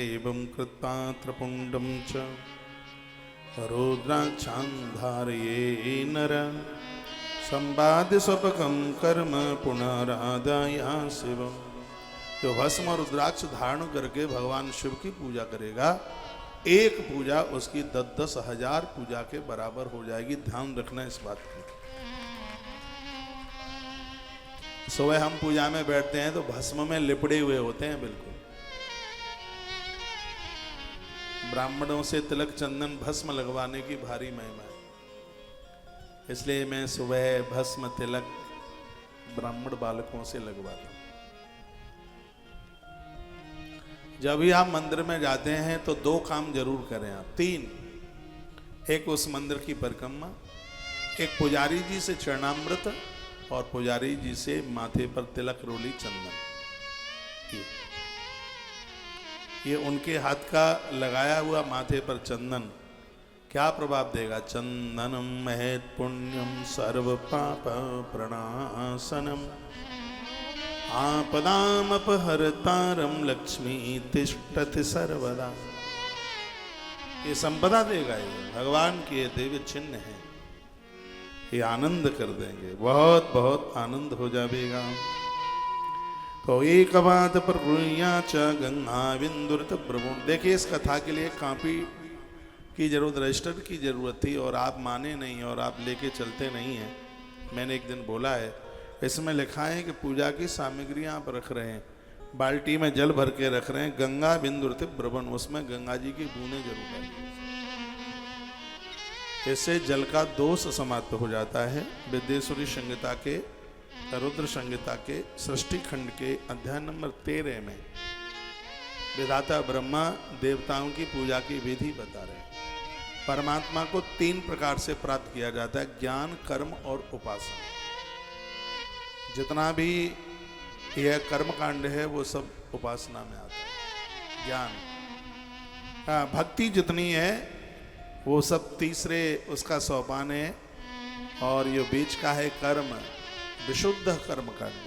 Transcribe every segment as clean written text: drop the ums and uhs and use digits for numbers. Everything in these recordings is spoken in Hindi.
एवं कृत्पात्रपुण्डं च रुद्राक्षां धारये नर संवाद्य स्वपकं कर्म पुनरादाय शिवम्। जो भस्म और रुद्राक्ष धारण करके भगवान शिव की पूजा करेगा, एक पूजा उसकी 10-10 हजार पूजा के बराबर हो जाएगी। ध्यान रखना इस बात की। सुबह हम पूजा में बैठते हैं तो भस्म में लिपड़े हुए होते हैं बिल्कुल। ब्राह्मणों से तिलक चंदन भस्म लगवाने की भारी महिमा है, इसलिए मैं सुबह भस्म तिलक ब्राह्मण बालकों से लगवाता हूं। जब भी आप मंदिर में जाते हैं तो 2 काम जरूर करें आप, 3। एक उस मंदिर की परिक्रमा, एक पुजारी जी से चरणामृत और पुजारी जी से माथे पर तिलक रोली चंदन। ये उनके हाथ का लगाया हुआ माथे पर चंदन क्या प्रभाव देगा? चंदनम महत पुण्यम सर्व पाप प्रणाशनम आपदाम अपहरतारम लक्ष्मी तिष्ठति सर्वदा। ये संपदा देगा, ये भगवान के दिव्य चिन्ह है, ये आनंद कर देंगे, बहुत बहुत आनंद हो जाएगा। तो एक बात पर च गंगा बिंदुरत प्रभु। देखिए, इस कथा के लिए कॉपी की जरूरत, रजिस्टर की जरूरत थी और आप माने नहीं और आप लेके चलते नहीं हैं। मैंने एक दिन बोला है, इसमें लिखा है कि पूजा की सामग्री आप रख रहे हैं, बाल्टी में जल भर के रख रहे हैं, गंगा बिंदुरत ब्रवन, उसमें गंगा जी की बूंदें जरूर डालिए, इससे जल का दोष समाप्त हो जाता है। विद्येश्वरी संहिता के, रुद्र संहिता के सृष्टि खंड के अध्याय नंबर 13 में विधाता ब्रह्मा देवताओं की पूजा की विधि बता रहे हैं। परमात्मा को 3 प्रकार से प्राप्त किया जाता है, ज्ञान, कर्म और उपासना। जितना भी यह कर्म कांड है वो सब उपासना में आता है। ज्ञान, भक्ति जितनी है वो सब तीसरे उसका सोपान है, और ये बीच का है कर्म, विशुद्ध कर्म कांड।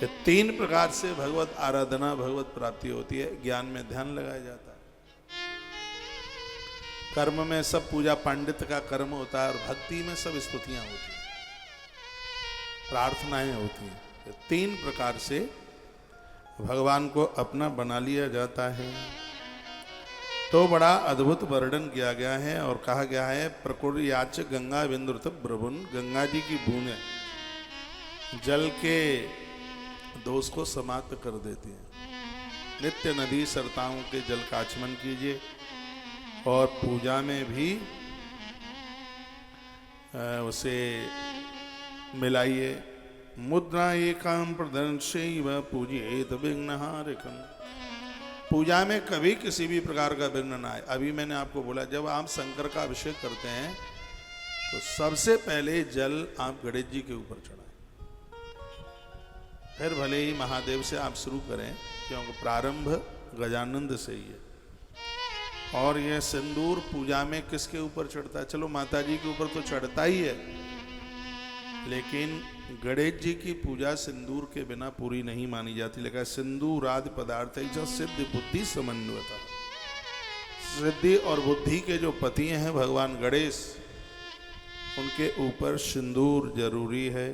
ये 3 प्रकार से भगवत आराधना, भगवत प्राप्ति होती है। ज्ञान में ध्यान लगाया जाता है, कर्म में सब पूजा पांडित का कर्म होता है, और भक्ति में सब स्तुतियां होती हैं, प्रार्थनाएं होती हैं। ये 3 प्रकार से भगवान को अपना बना लिया जाता है। तो बड़ा अद्भुत वर्णन किया गया है और कहा गया है, प्रकुर याच गंगा बिंदुरत ब्रवुन। गंगा जी की बूंदें जल के दोष को समाप्त कर देती हैं। नित्य नदी सरताओं के जल का आचमन कीजिए और पूजा में भी उसे मिलाइए। मुद्रा एकाम प्रदर्शैव पूजयेत विघ्नहारिकम्। पूजा में कभी किसी भी प्रकार का विघ्न ना आए। अभी मैंने आपको बोला, जब आप शंकर का अभिषेक करते हैं तो सबसे पहले जल आप गणेश जी के ऊपर चढ़ाएं, फिर भले ही महादेव से आप शुरू करें, क्योंकि प्रारंभ गजानंद से ही है। और यह सिंदूर पूजा में किसके ऊपर चढ़ता है? चलो माता जी के ऊपर तो चढ़ता ही है, लेकिन गणेश जी की पूजा सिंदूर के बिना पूरी नहीं मानी जाती। लेकिन सिंदूरादि पदार्थ सिद्धि बुद्धि समन्वयता, सिद्धि और बुद्धि के जो पति हैं भगवान गणेश, उनके ऊपर सिंदूर जरूरी है।